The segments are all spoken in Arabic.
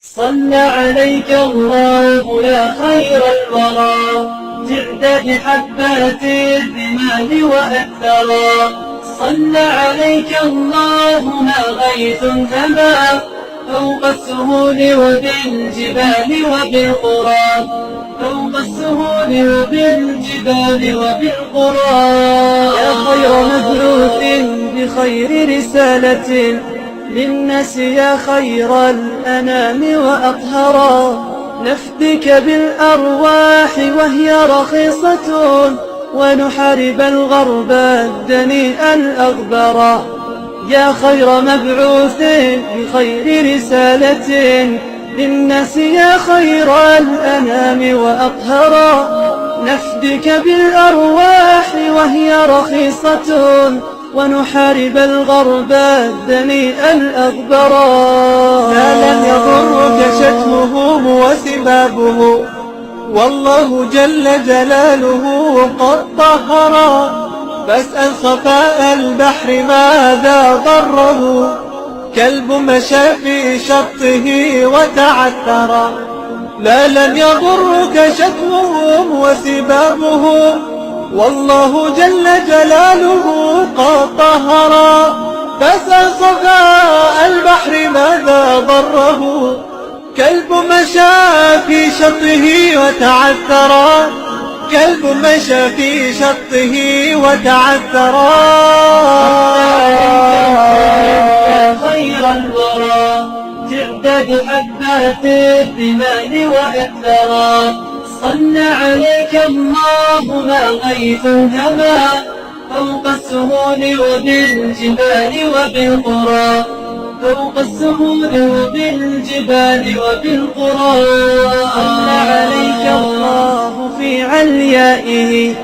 صلى عليك الله يا خير الورى جئت بحبات الرمال وأكثرا. صلى عليك الله ما غيث هما فوق السهول وبالجبال وبالقرى، فوق السهول وبالجبال وبالقرى. يا خير مبعوث بخير رسالة للناس، يا خير الأنام وأطهرا. نفدك بالأرواح وهي رخيصة ونحارب الغرب الدنيء الأغبرا. يا خير مبعوث بخير رسالة للناس، يا خير الأنام وأطهرا. نفدك بالأرواح وهي رخيصة ونحارب الغرب الدنيء الأغبرا. ما لم يضرك شتمهم وسبابه، والله جل جلاله قد طهرا. فاسأل صفاء البحر ماذا ضره، كلب مشى في شطه وتعثرا. لا لن يضرك شتمهم وسبابهم، والله جل جلاله قد طهرا. فاسأل صفاء البحر ماذا ضره، كلب مشى في شطه وتعثرا. كلب مشى في شطه وتعثرا. يا خير الورى جئت بحبات الرمال وأكثرا. صلى عليك الله ما غيث هما فوق السهول وبالجبال وبالقرى، فوق السهول وبالجبال وبالقرى. صلى عليك الله في عليائه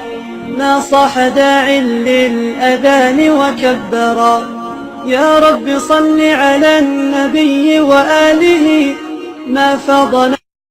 ما صاح داع للأذان وكبرا. يا رب صل على النبي وآله ما فضل